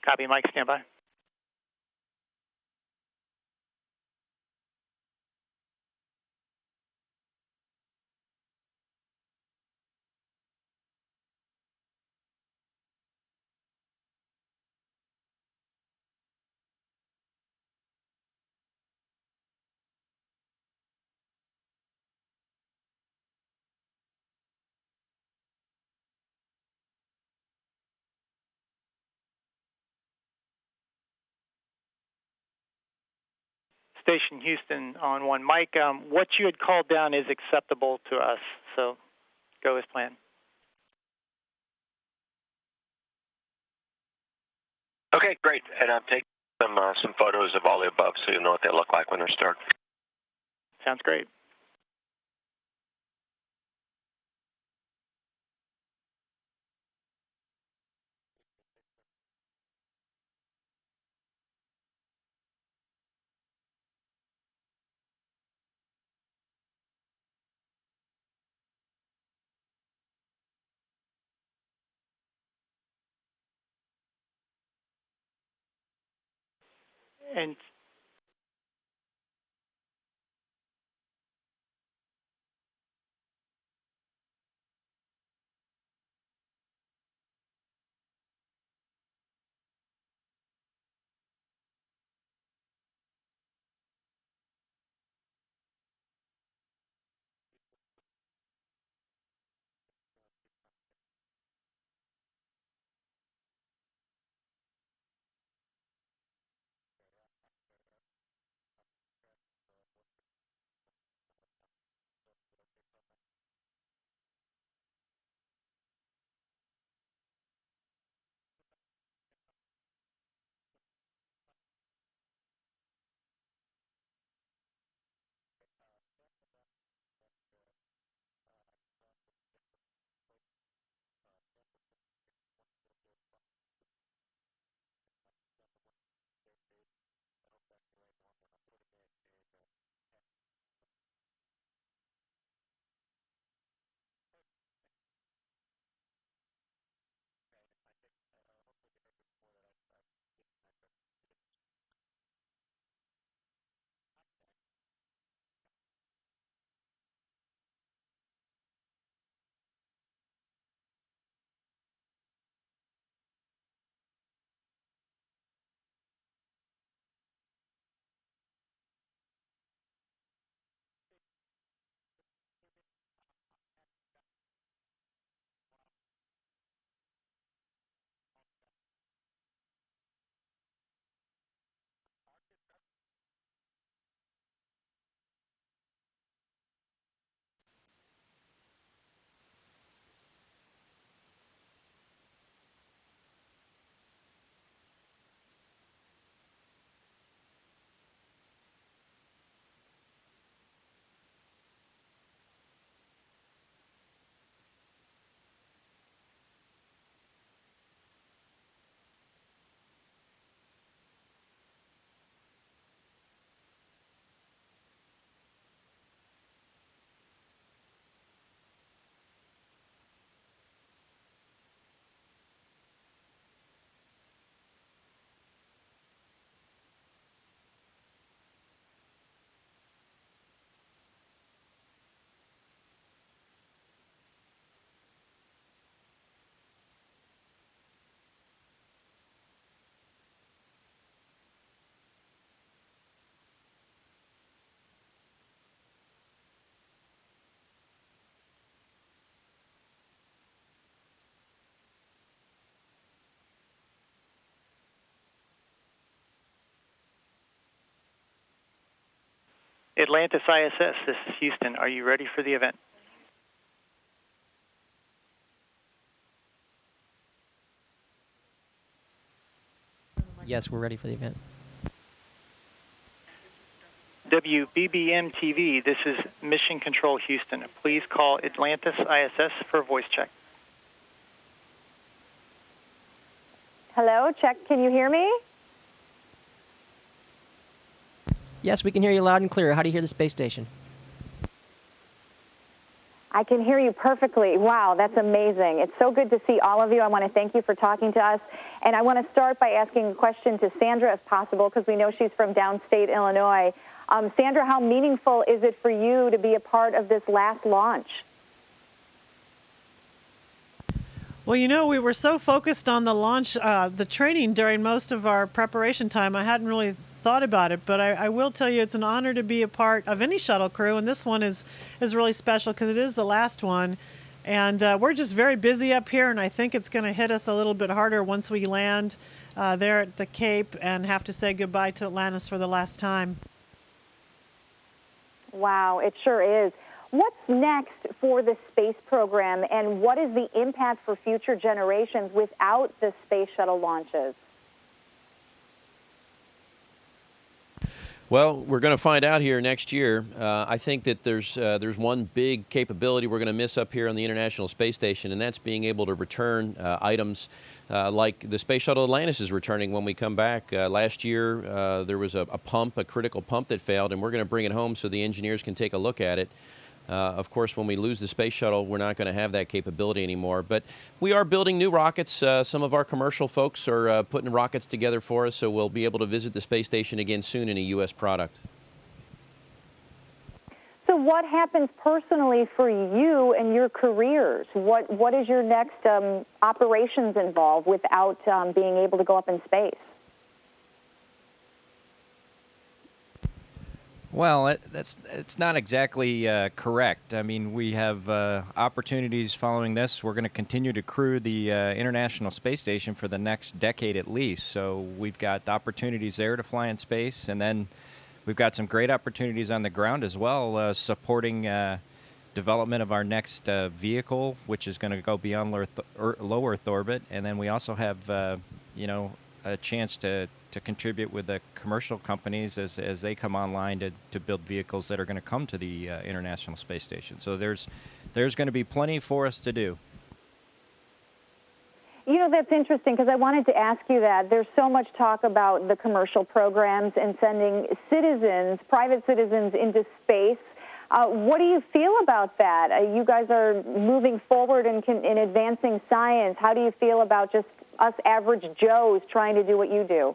Copy, Mike, stand by. Station Houston on 1. Mike, what you had called down is acceptable to us, so go as planned. Okay, great. And I'm taking some photos of all the above so you'll know what they look like when they're stirred. Sounds great. And Atlantis ISS, this is Houston. Are you ready for the event? Yes, we're ready for the event. WBBM TV, this is Mission Control Houston. Please call Atlantis ISS for a voice check. Hello, check. Can you hear me? Yes, we can hear you loud and clear. How do you hear the space station? I can hear you perfectly. Wow, that's amazing. It's so good to see all of you. I want to thank you for talking to us. And I want to start by asking a question to Sandra, if possible, because we know she's from downstate Illinois. Sandra, how meaningful is it for you to be a part of this last launch? Well, you know, we were so focused on the launch, the training during most of our preparation time, I hadn't really thought about it, but I will tell you it's an honor to be a part of any shuttle crew, and this one is really special because it is the last one. And we're just very busy up here, and I think it's going to hit us a little bit harder once we land there at the Cape and have to say goodbye to Atlantis for the last time. Wow, it sure is. What's next for the space program, and what is the impact for future generations without the space shuttle launches? Well, we're going to find out here next year. I think that there's one big capability we're going to miss up here on the International Space Station, and that's being able to return items like the Space Shuttle Atlantis is returning when we come back. Last year, there was a critical pump that failed, and we're going to bring it home so the engineers can take a look at it. Of course, when we lose the space shuttle, we're not going to have that capability anymore. But we are building new rockets. Some of our commercial folks are putting rockets together for us, so we'll be able to visit the space station again soon in a U.S. product. So what happens personally for you and your careers? What is your next operations involved without being able to go up in space? Well, it's not exactly correct. I mean, we have opportunities following this. We're going to continue to crew the International Space Station for the next decade at least. So we've got opportunities there to fly in space, and then we've got some great opportunities on the ground as well, supporting development of our next vehicle, which is going to go beyond low Earth orbit. And then we also have, a chance to contribute with the commercial companies as they come online to build vehicles that are going to come to the International Space Station. So there's going to be plenty for us to do. You know, that's interesting because I wanted to ask you that. There's so much talk about the commercial programs and sending private citizens into space. What do you feel about that? You guys are moving forward in advancing science. How do you feel about just us average Joes trying to do what you do?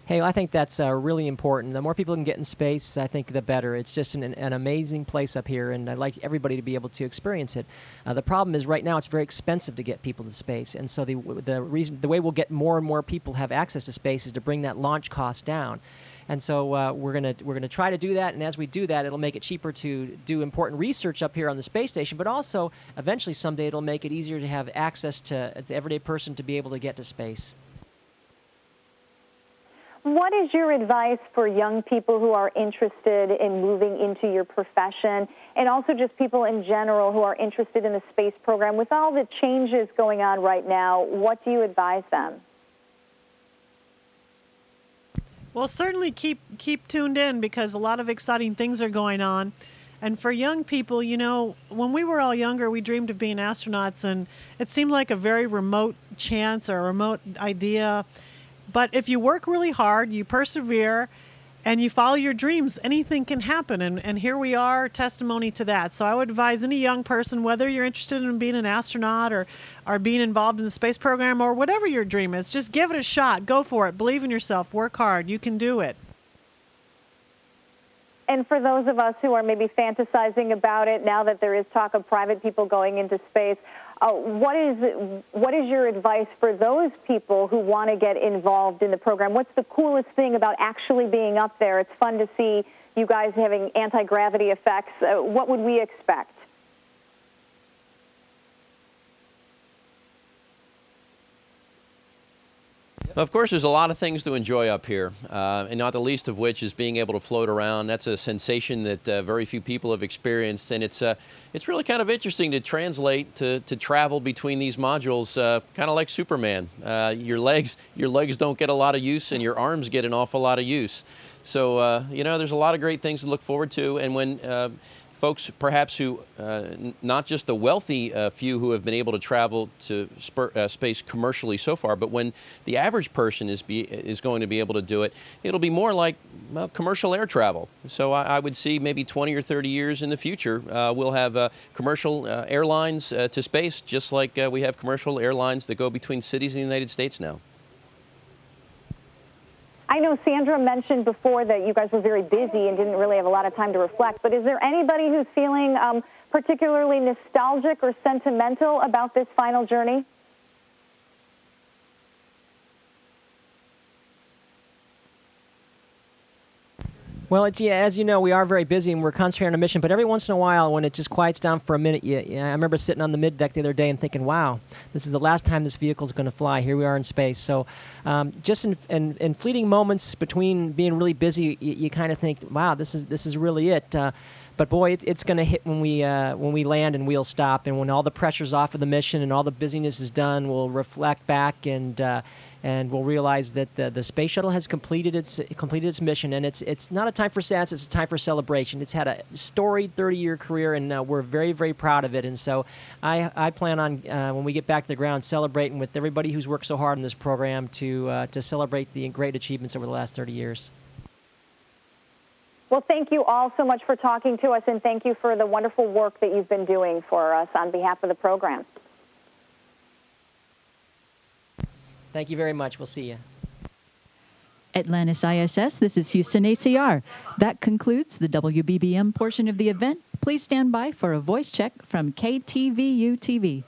Hey, I think that's really important. The more people can get in space, I think the better. It's just an amazing place up here, and I'd like everybody to be able to experience it. The problem is right now it's very expensive to get people to space, and so the way we'll get more and more people have access to space is to bring that launch cost down. And so we're gonna try to do that, and as we do that, it'll make it cheaper to do important research up here on the space station, but also eventually someday it'll make it easier to have access to the everyday person to be able to get to space. What is your advice for young people who are interested in moving into your profession, and also just people in general who are interested in the space program? With all the changes going on right now, what do you advise them? Well, certainly keep tuned in because a lot of exciting things are going on. And for young people, you know, when we were all younger, we dreamed of being astronauts, and it seemed like a very remote chance or a remote idea. But if you work really hard, you persevere, and you follow your dreams, anything can happen. And here we are, testimony to that. So I would advise any young person, whether you're interested in being an astronaut or being involved in the space program or whatever your dream is, just give it a shot. Go for it. Believe in yourself. Work hard. You can do it. And for those of us who are maybe fantasizing about it now that there is talk of private people going into space, what is your advice for those people who want to get involved in the program? What's the coolest thing about actually being up there? It's fun to see you guys having anti-gravity effects. What would we expect? Of course, there's a lot of things to enjoy up here, and not the least of which is being able to float around. That's a sensation that very few people have experienced, and it's really kind of interesting to translate to travel between these modules, kind of like Superman. Your legs don't get a lot of use, and your arms get an awful lot of use. So there's a lot of great things to look forward to, and when folks perhaps who, not just the wealthy few who have been able to travel to space commercially so far, but when the average person is going to be able to do it, it'll be more like commercial air travel. So I would see maybe 20 or 30 years in the future, we'll have commercial airlines to space, just like we have commercial airlines that go between cities in the United States now. I know Sandra mentioned before that you guys were very busy and didn't really have a lot of time to reflect, but is there anybody who's feeling particularly nostalgic or sentimental about this final journey? Well, as you know, we are very busy and we're concentrating on a mission, but every once in a while when it just quiets down for a minute, I remember sitting on the mid-deck the other day and thinking, wow, this is the last time this vehicle is going to fly. Here we are in space. So just in fleeting moments between being really busy, you kind of think, wow, this is really it. But boy, it's going to hit when we land and we'll stop, and when all the pressure's off of the mission and all the busyness is done, we'll reflect back and we'll realize that the space shuttle has completed its mission, and it's not a time for sadness, it's a time for celebration. It's had a storied 30-year career, and we're very, very proud of it. And so I plan on, when we get back to the ground, celebrating with everybody who's worked so hard on this program to celebrate the great achievements over the last 30 years. Well, thank you all so much for talking to us, and thank you for the wonderful work that you've been doing for us on behalf of the program. Thank you very much. We'll see you. Atlantis ISS, this is Houston ACR. That concludes the WBBM portion of the event. Please stand by for a voice check from KTVU TV.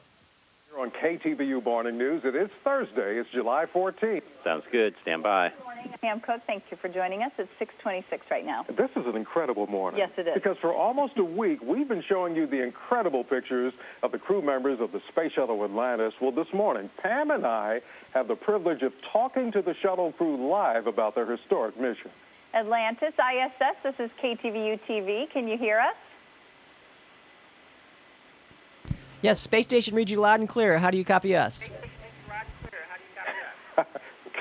You're on KTVU Morning News. It is Thursday. It's July 14th. Sounds good. Stand by. Good morning. Pam Cook, thank you for joining us. It's 6:26 right now. This is an incredible morning. Yes, it is. Because for almost a week, we've been showing you the incredible pictures of the crew members of the Space Shuttle Atlantis. Well, this morning, Pam and I have the privilege of talking to the shuttle crew live about their historic mission. Atlantis ISS, this is KTVU TV. Can you hear us? Yes, Space Station reads you loud and clear. How do you copy us?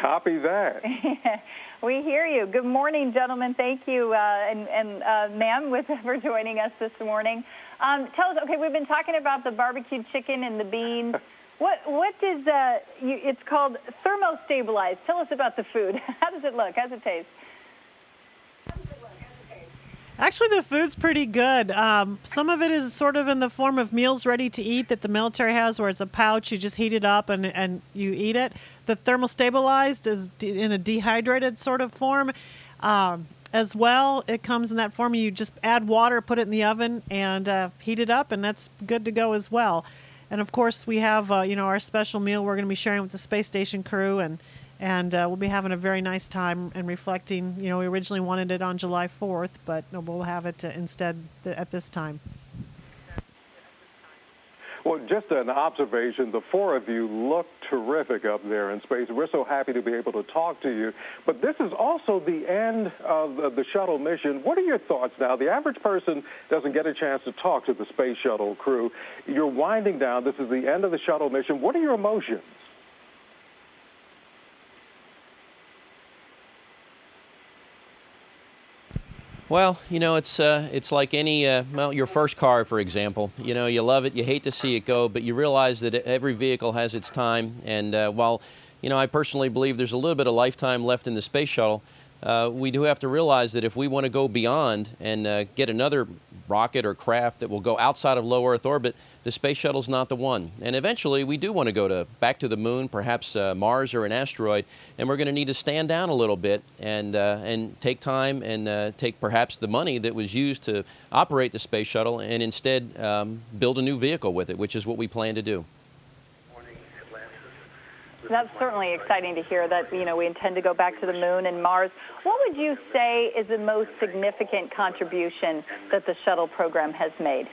Copy that. We hear you. Good morning, gentlemen. Thank you, and ma'am, for joining us this morning. Tell us, okay, we've been talking about the barbecued chicken and the beans. What does, it's called thermostabilized. Tell us about the food. How does it look? How does it taste? Actually, the food's pretty good. Some of it is sort of in the form of meals ready to eat that the military has, where it's a pouch, you just heat it up and you eat it. The thermostabilized is in a dehydrated sort of form. As well, it comes in that form. You just add water, put it in the oven, and heat it up, and that's good to go as well. And, of course, we have, our special meal we're going to be sharing with the space station crew, and we'll be having a very nice time and reflecting. We originally wanted it on July 4th, but we'll have it instead at this time. Well, just an observation, the four of you look terrific up there in space. We're so happy to be able to talk to you. But this is also the end of the shuttle mission. What are your thoughts now? The average person doesn't get a chance to talk to the space shuttle crew. You're winding down. This is the end of the shuttle mission. What are your emotions? Well, it's like any, your first car, for example. You love it, you hate to see it go, but you realize that every vehicle has its time. And while, I personally believe there's a little bit of lifetime left in the space shuttle, we do have to realize that if we want to go beyond and get another rocket or craft that will go outside of low Earth orbit, the space shuttle's not the one. And eventually we do want to go back to the moon, perhaps Mars or an asteroid, and we're going to need to stand down a little bit and take time and take perhaps the money that was used to operate the space shuttle and instead build a new vehicle with it, which is what we plan to do. That's certainly exciting to hear that, we intend to go back to the moon and Mars. What would you say is the most significant contribution that the shuttle program has made?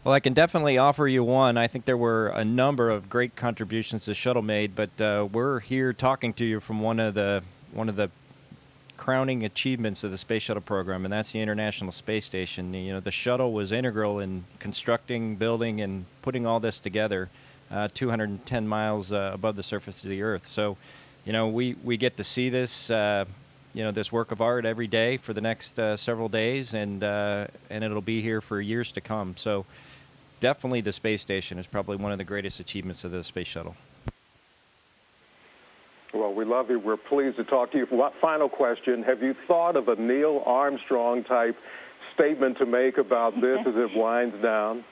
Well, I can definitely offer you one. I think there were a number of great contributions the shuttle made, but we're here talking to you from one of the crowning achievements of the Space Shuttle program, and that's the International Space Station. The shuttle was integral in constructing, building, and putting all this together 210 miles above the surface of the Earth. So, we get to see this, this work of art every day for the next several days, and it'll be here for years to come. So definitely the space station is probably one of the greatest achievements of the space shuttle. Well, we love you. We're pleased to talk to you. Final question. Have you thought of a Neil Armstrong-type statement to make about this as it winds down?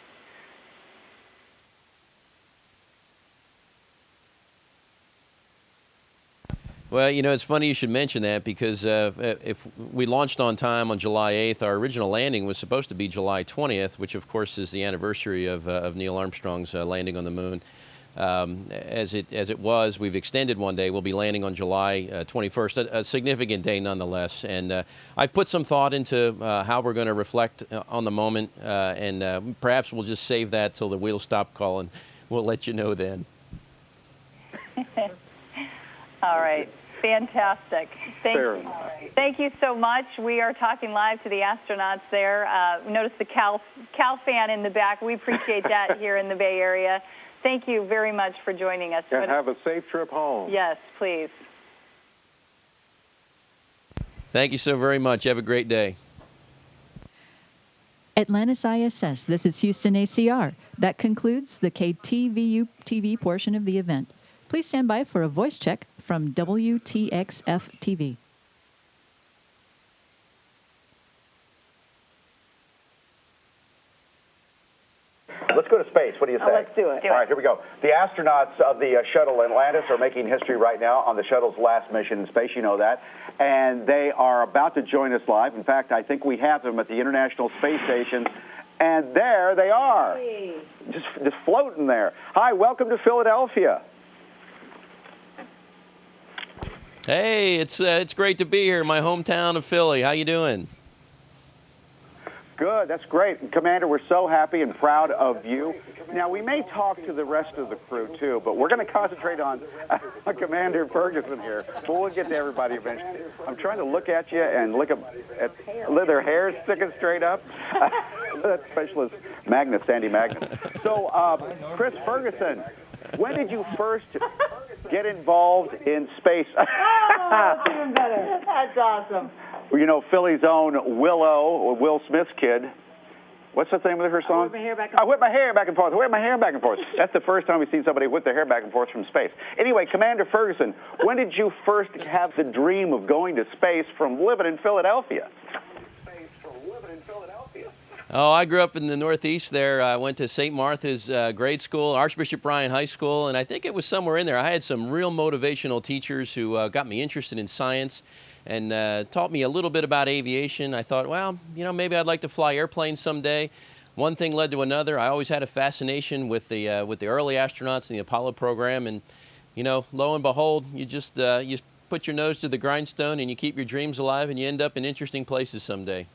Well, it's funny you should mention that, because if we launched on time on July 8th, our original landing was supposed to be July 20th, which, of course, is the anniversary of Neil Armstrong's landing on the moon. As it was, we've extended one day. We'll be landing on July 21st, a significant day nonetheless. And I've put some thought into how we're going to reflect on the moment, and perhaps we'll just save that till the wheels stop calling. We'll let you know then. All right. Fantastic. Thank you. Thank you so much. We are talking live to the astronauts there. Notice the Cal fan in the back. We appreciate that here in the Bay Area. Thank you very much for joining us. And have a safe trip home. Yes, please. Thank you so very much. Have a great day. Atlantis ISS, this is Houston ACR. That concludes the KTVU TV portion of the event. Please stand by for a voice check from WTXF TV. Let's go to space. What do you say? Let's do it. All right, here we go. The astronauts of the shuttle Atlantis are making history right now on the shuttle's last mission in space. You know that. And they are about to join us live. In fact, I think we have them at the International Space Station. And there they are. Hey. Just floating there. Hi, welcome to Philadelphia. Hey, it's great to be here in my hometown of Philly. How you doing? Good, that's great. Commander, we're so happy and proud of you. Now, we may talk to the rest of the crew, too, but we're going to concentrate on Commander Ferguson here. But we'll get to everybody eventually. I'm trying to look at you and look at their hair sticking straight up. That's Specialist Magnus, Sandy Magnus. So, Chris Ferguson, when did you first get involved in space? Oh, that's even better. That's awesome. You know, Philly's own Will Smith's kid. What's the name of her song? I whip my hair back and forth. I whip my hair back and forth. That's the first time we've seen somebody whip their hair back and forth from space. Anyway, Commander Ferguson, when did you first have the dream of going to space from living in Philadelphia? Oh, I grew up in the Northeast there. I went to St. Martha's grade school, Archbishop Bryan High School, and I think it was somewhere in there. I had some real motivational teachers who got me interested in science and taught me a little bit about aviation. I thought, well, maybe I'd like to fly airplanes someday. One thing led to another. I always had a fascination with the early astronauts in the Apollo program, and lo and behold, you just you put your nose to the grindstone and you keep your dreams alive, and you end up in interesting places someday.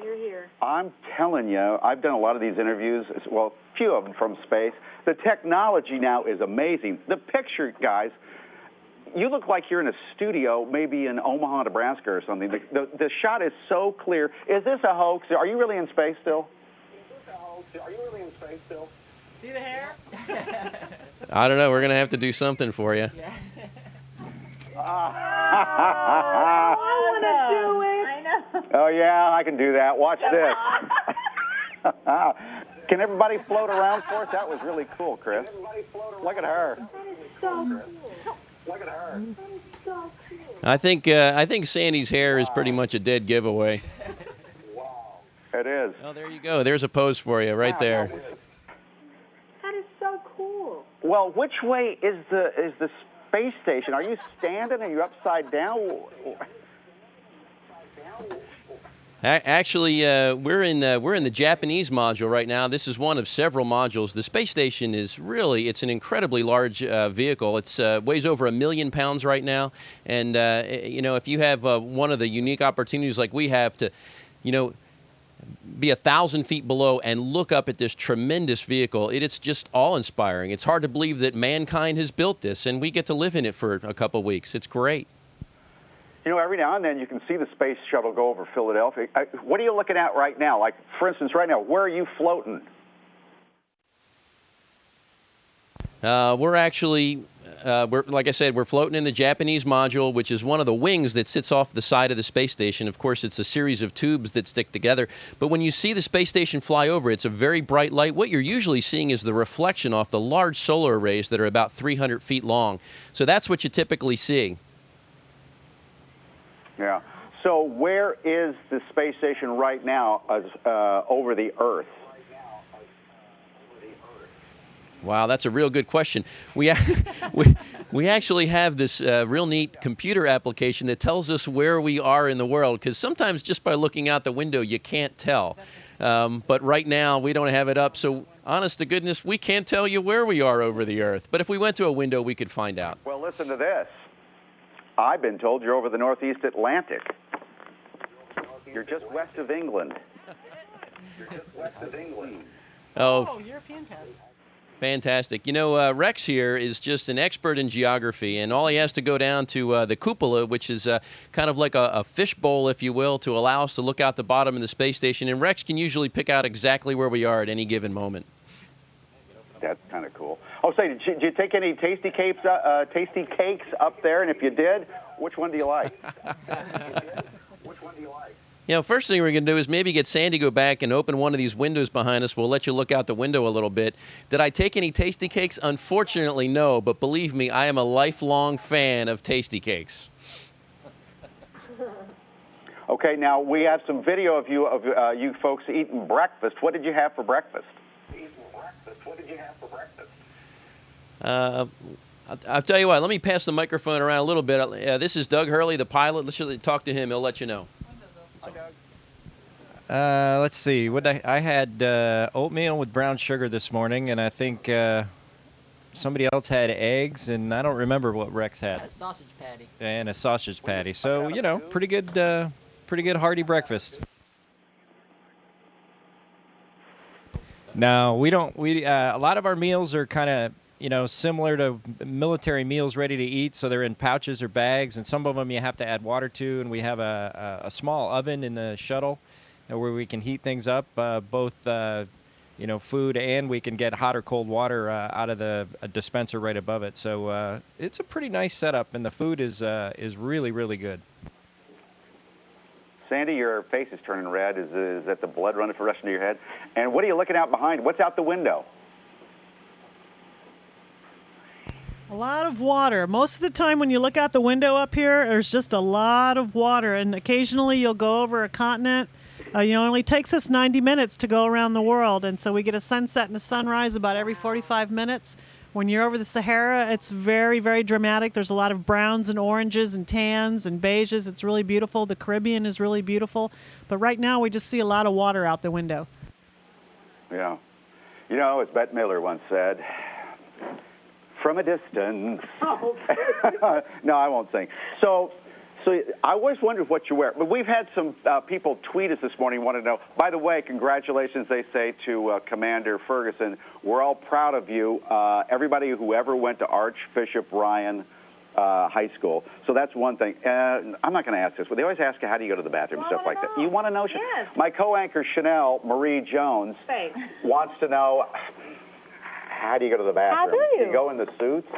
You're here. I'm telling you, I've done a lot of these interviews, well, a few of them from space. The technology now is amazing. The picture, guys, you look like you're in a studio, maybe in Omaha, Nebraska or something. The shot is so clear. Is this a hoax? Are you really in space still? See the hair? I don't know. We're going to have to do something for you. Yeah. I want to do it. I know. Oh, yeah, I can do that. Watch this. Can everybody float around for us? That was really cool, Chris. Look at her. That is so cool. Look at her. That is so cool. I think Sandy's hair is pretty much a dead giveaway. Wow. It is. Oh, there you go. There's a pose for you right there. That is so cool. Well, which way is the space station? Are you standing? Are you upside down? Actually, we're in the Japanese module right now. This is one of several modules. The space station is it's an incredibly large vehicle. It's weighs over 1 million pounds right now. And, if you have one of the unique opportunities like we have to, be 1,000 feet below and look up at this tremendous vehicle, it's just awe-inspiring. It's hard to believe that mankind has built this, and we get to live in it for a couple of weeks. It's great. Every now and then you can see the space shuttle go over Philadelphia. What are you looking at right now? Like, for instance, right now, where are you floating? We're actually like I said, we're floating in the Japanese module, which is one of the wings that sits off the side of the space station. Of course, it's a series of tubes that stick together. But when you see the space station fly over, it's a very bright light. What you're usually seeing is the reflection off the large solar arrays that are about 300 feet long. So that's what you typically see. Yeah. So where is the space station right now over the Earth? Wow, that's a real good question. We actually have this real neat computer application that tells us where we are in the world, because sometimes just by looking out the window you can't tell. But right now we don't have it up, so honest to goodness, we can't tell you where we are over the Earth. But if we went to a window, we could find out. Well, listen to this. I've been told you're over the Northeast Atlantic. You're just west of England. Oh, European test. Fantastic. You know, Rex here is just an expert in geography, and all he has to go down to the cupola, which is kind of like a fishbowl, if you will, to allow us to look out the bottom of the space station. And Rex can usually pick out exactly where we are at any given moment. That's kind of cool. Oh, say, did you take any tasty cakes up there? And if you did, which one do you like? You know, first thing we're going to do is maybe get Sandy to go back and open one of these windows behind us. We'll let you look out the window a little bit. Did I take any tasty cakes? Unfortunately, no. But believe me, I am a lifelong fan of tasty cakes. Okay, now we have some video of you folks eating breakfast. What did you have for breakfast? I'll tell you what. Let me pass the microphone around a little bit. This is Doug Hurley, the pilot. Let's talk to him. He'll let you know. Let's see. I had oatmeal with brown sugar this morning, and I think somebody else had eggs, and I don't remember what Rex had. A sausage patty. And a sausage patty. So, you know, pretty good hearty breakfast. No, a lot of our meals are kind of, you know, similar to military meals ready to eat, so they're in pouches or bags, and some of them you have to add water to, and we have a small oven in the shuttle where we can heat things up, both you know, food, and we can get hot or cold water out of the dispenser right above it. So it's a pretty nice setup, and the food is really, really good. Sandy, your face is turning red. Is that the blood running for the rest of your head? And what are you looking out behind? What's out the window? A lot of water. Most of the time when you look out the window up here, there's just a lot of water, and occasionally you'll go over a continent. You know, it only takes us 90 minutes to go around the world, and so we get a sunset and a sunrise about every 45 minutes. When you're over the Sahara, it's very, very dramatic. There's a lot of browns and oranges and tans and beiges. It's really beautiful. The Caribbean is really beautiful. But right now we just see a lot of water out the window. Yeah. You know, as Bette Midler once said, from a distance. Oh. No, I won't sing. So I always wondered what you wear. But we've had some people tweet us this morning, want to know, by the way, congratulations, they say, to Commander Ferguson. We're all proud of you. Everybody who ever went to Archbishop Ryan High School. So that's one thing. I'm not going to ask this, but they always ask you, how do you go to the bathroom, stuff like that. You want to know? Yes. My co-anchor, Chanel Marie Jones, wants to know, how do you go to the bathroom? How do you? You go in the suits?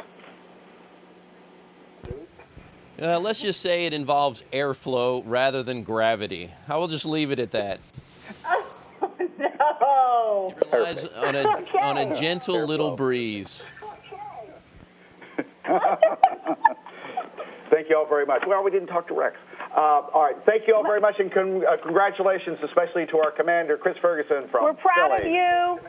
Let's just say it involves airflow rather than gravity. I will just leave it at that. Oh, no. It relies on a gentle little breeze. Thank you all very much. Well, we didn't talk to Rex. All right. Thank you all very much, and congratulations, especially to our commander, Chris Ferguson from We're proud Philly. of you.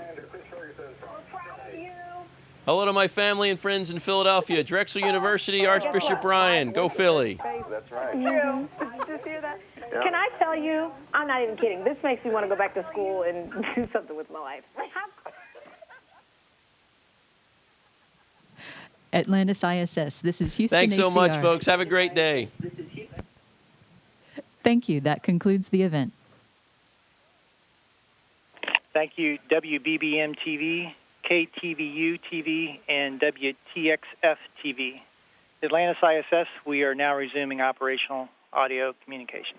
Hello to my family and friends in Philadelphia, Drexel University, Archbishop Ryan. Go Philly. That's right. Did you just hear that? Yeah. Can I tell you, I'm not even kidding. This makes me want to go back to school and do something with my life. Atlantis ISS, this is Houston Thanks so ACR. much, folks. Have a great day. Thank you. That concludes the event. Thank you, WBBM TV, KTVU TV, and WTXF TV. Atlantis ISS, we are now resuming operational audio communications.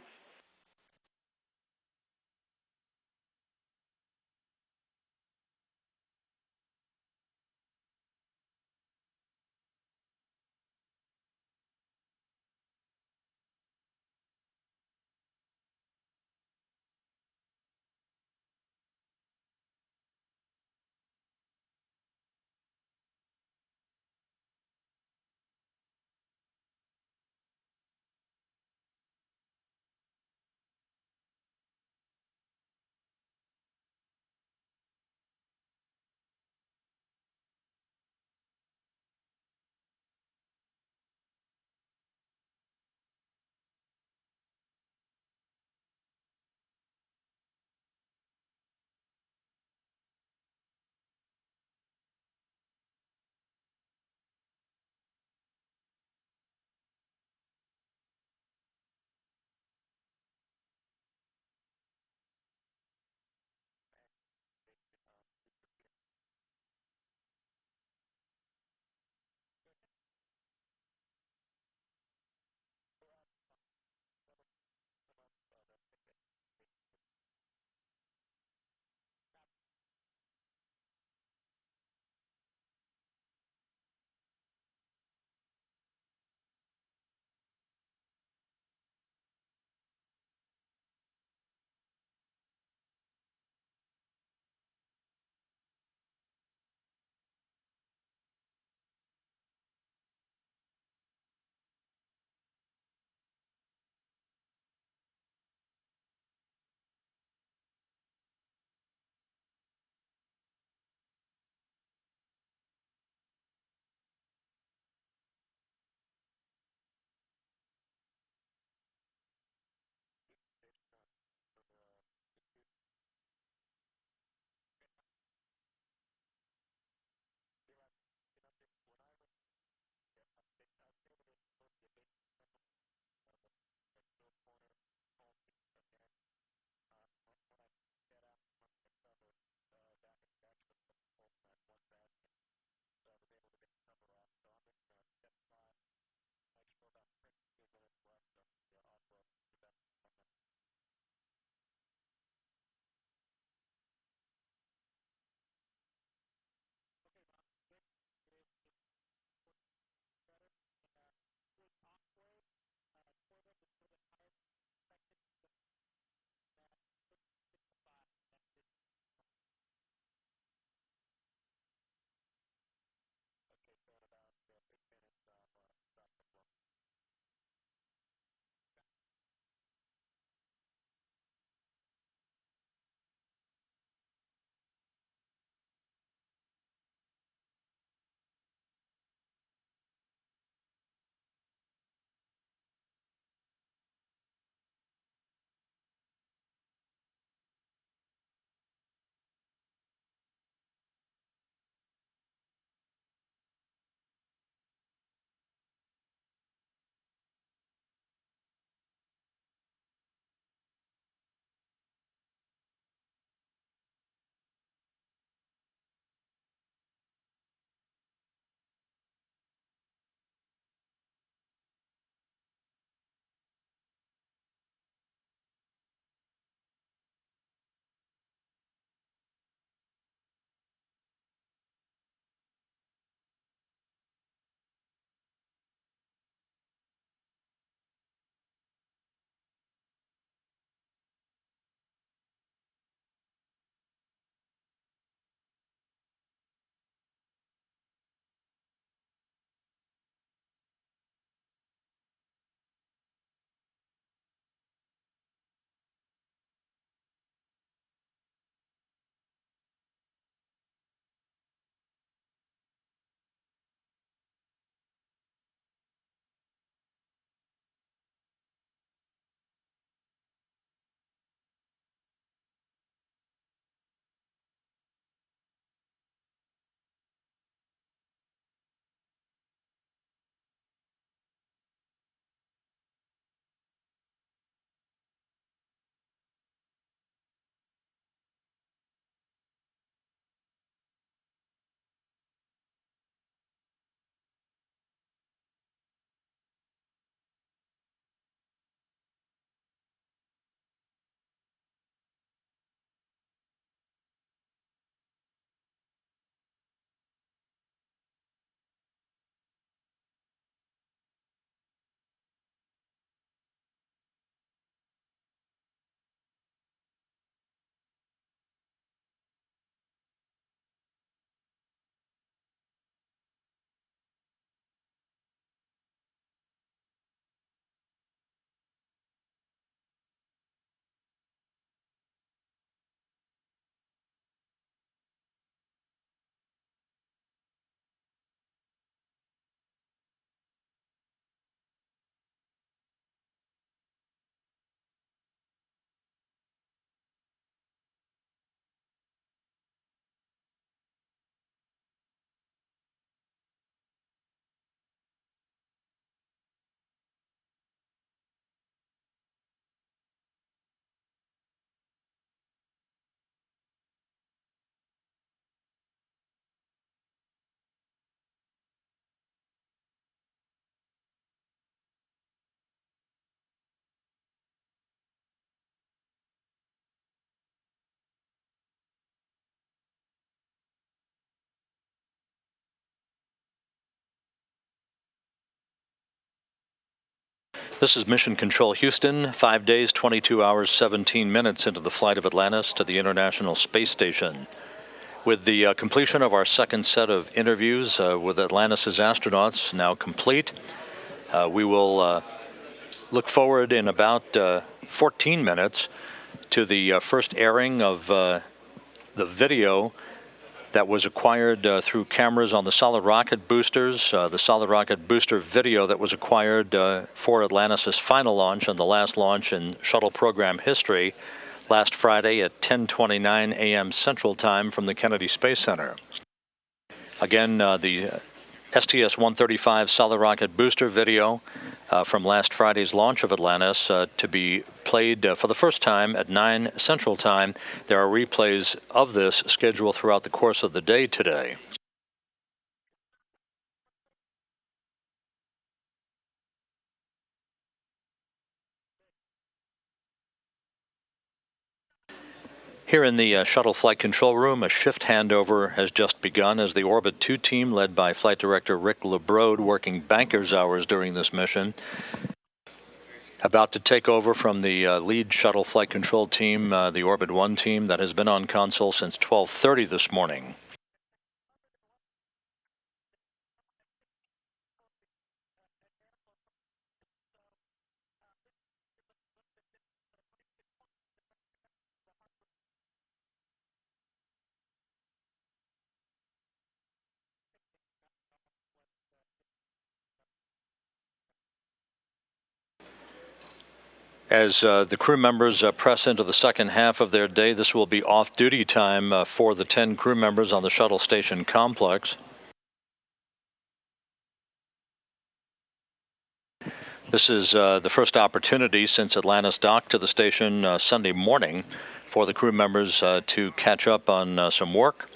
This is Mission Control Houston, 5 days, 22 hours, 17 minutes into the flight of Atlantis to the International Space Station. With the completion of our second set of interviews with Atlantis' astronauts now complete, we will look forward in about 14 minutes to the first airing of the video that was acquired through cameras on the solid rocket boosters, the solid rocket booster video that was acquired for Atlantis' final launch and the last launch in shuttle program history last Friday at 10:29 a.m. Central Time from the Kennedy Space Center. Again, the STS-135 solid rocket booster video from last Friday's launch of Atlantis to be played for the first time at 9 Central Time. There are replays of this scheduled throughout the course of the day today. Here in the shuttle flight control room, a shift handover has just begun as the Orbit 2 team, led by Flight Director Rick LeBrode, working banker's hours during this mission, about to take over from the lead shuttle flight control team, the Orbit 1 team, that has been on console since 12:30 this morning. As the crew members press into the second half of their day, this will be off-duty time for the 10 crew members on the shuttle station complex. This is the first opportunity since Atlantis docked to the station Sunday morning for the crew members to catch up on some work,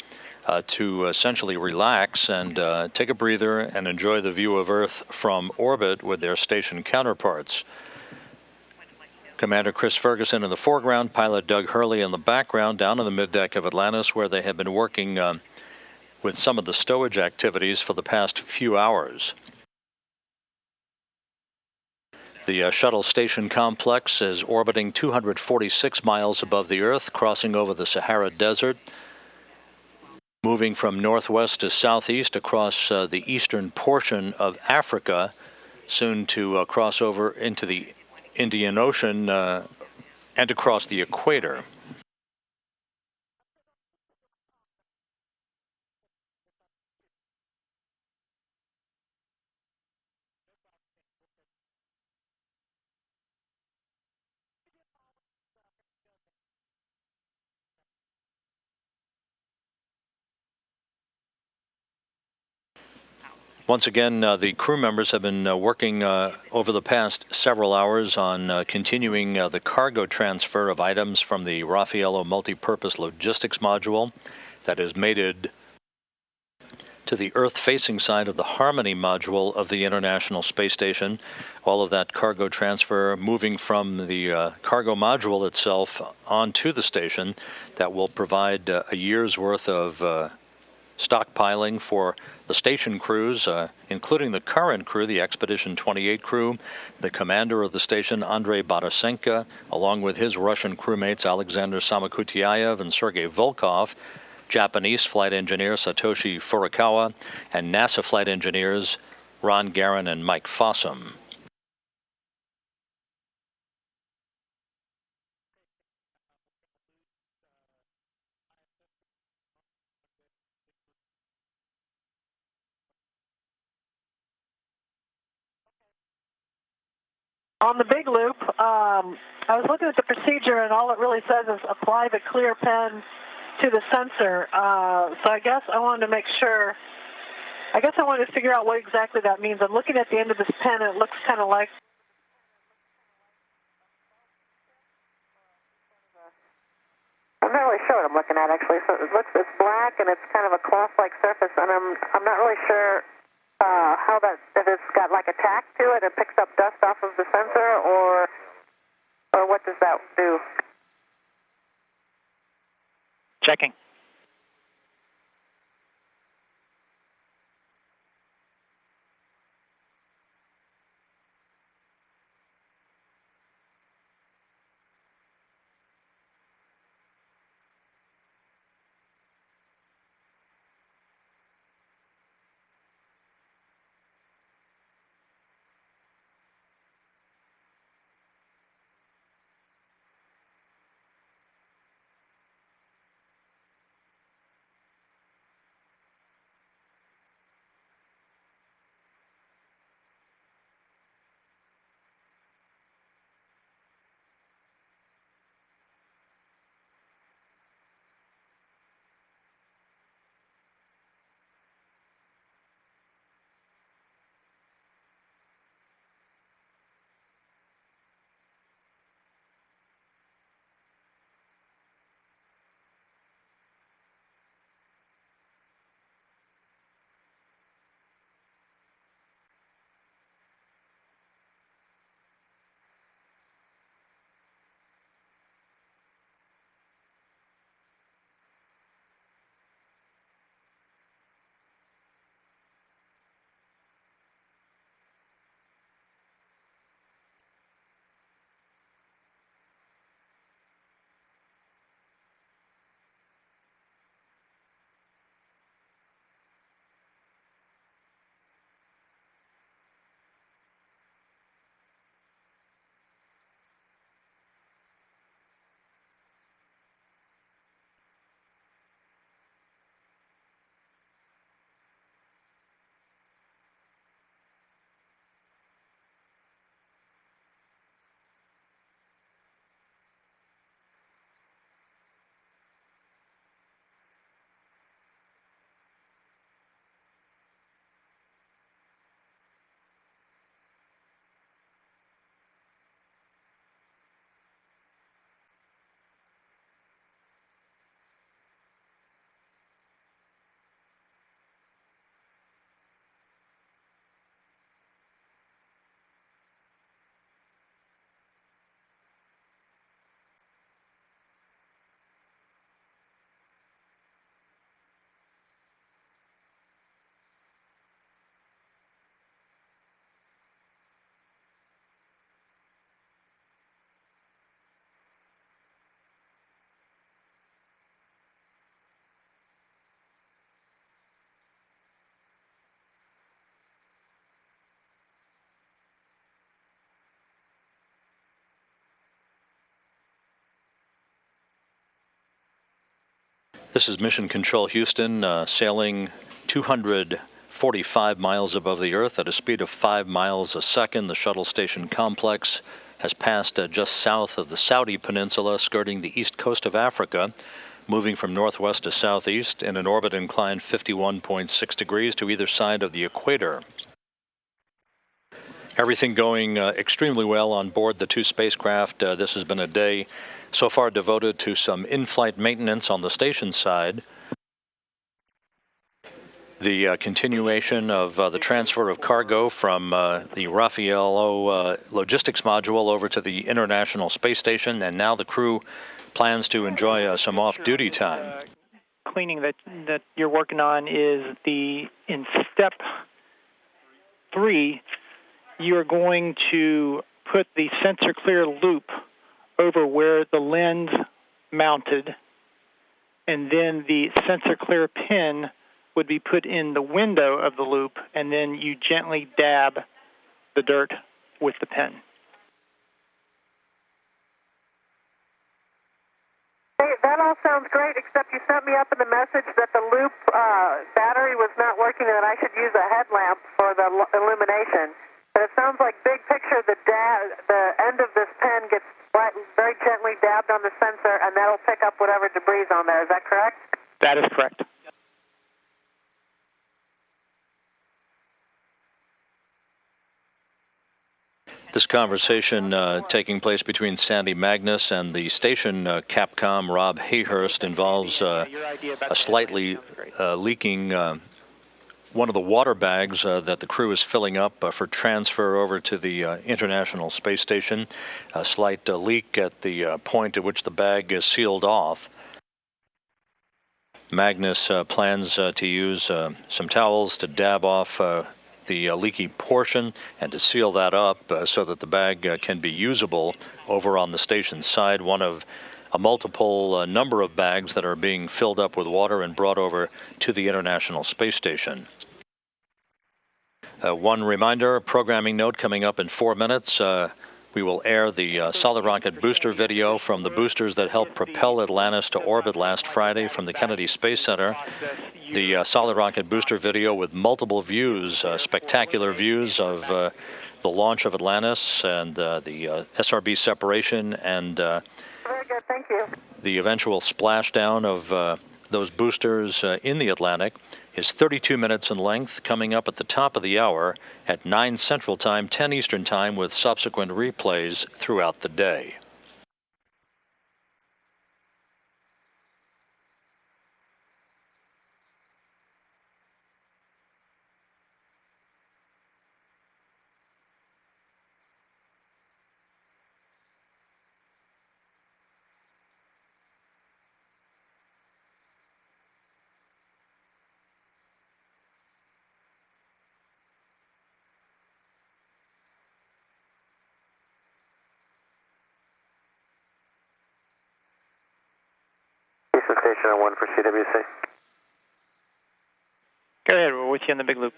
to essentially relax and take a breather and enjoy the view of Earth from orbit with their station counterparts. Commander Chris Ferguson in the foreground, pilot Doug Hurley in the background, down in the middeck of Atlantis, where they have been working with some of the stowage activities for the past few hours. The shuttle station complex is orbiting 246 miles above the Earth, crossing over the Sahara Desert, moving from northwest to southeast across the eastern portion of Africa, soon to cross over into the Indian Ocean and across the equator. Once again, the crew members have been working over the past several hours on continuing the cargo transfer of items from the Raffaello Multipurpose Logistics Module that is mated to the Earth-facing side of the Harmony Module of the International Space Station. All of that cargo transfer moving from the cargo module itself onto the station that will provide a year's worth of stockpiling for the station crews, including the current crew, the Expedition 28 crew, the commander of the station, Andrei Barasenko, along with his Russian crewmates Alexander Samakutyaev and Sergei Volkov, Japanese flight engineer Satoshi Furukawa, and NASA flight engineers Ron Garan and Mike Fossum. On the big loop, I was looking at the procedure, and all it really says is apply the clear pen to the sensor. So I guess I wanted to make sure. I guess I wanted to figure out what exactly that means. I'm looking at the end of this pen, and it looks kind of like. I'm not really sure what I'm looking at, actually. So it's black, and it's kind of a cloth-like surface, and I'm not really sure how that, if it's got like a tack to it, it picks up dust off of the sensor, or what does that do? Checking. This is Mission Control Houston, sailing 245 miles above the Earth at a speed of 5 miles a second. The shuttle station complex has passed just south of the Saudi Peninsula, skirting the east coast of Africa, moving from northwest to southeast in an orbit inclined 51.6 degrees to either side of the equator. Everything going extremely well on board the two spacecraft. This has been a day so far devoted to some in-flight maintenance on the station side. The continuation of the transfer of cargo from the Raffaello logistics module over to the International Space Station, and now the crew plans to enjoy some off-duty time. Cleaning that you're working on is in step 3, you're going to put the sensor clear loop over where the lens mounted, and then the sensor clear pin would be put in the window of the loop, and then you gently dab the dirt with the pen. Hey, that all sounds great, except you sent me up in the message that the loop battery was not working and that I should use a headlamp for the illumination. But it sounds like big picture, the end of this pen gets very gently dabbed on the sensor, and that'll pick up whatever debris is on there. Is that correct? That is correct. This conversation taking place between Sandy Magnus and the station Capcom Rob Hayhurst involves a slightly leaking one of the water bags that the crew is filling up for transfer over to the International Space Station. A slight leak at the point at which the bag is sealed off. Magnus plans to use some towels to dab off the leaky portion and to seal that up so that the bag can be usable over on the station side. One of a multiple number of bags that are being filled up with water and brought over to the International Space Station. One reminder, programming note coming up in 4 minutes. We will air the solid rocket booster video from the boosters that helped propel Atlantis to orbit last Friday from the Kennedy Space Center. The solid rocket booster video with multiple views, spectacular views of the launch of Atlantis and the SRB separation and Very good, thank you. The eventual splashdown of those boosters in the Atlantic is 32 minutes in length, coming up at the top of the hour at 9 Central Time, 10 Eastern Time, with subsequent replays throughout the day. Station 1 for CWC. Go ahead, we're with you in the big loop.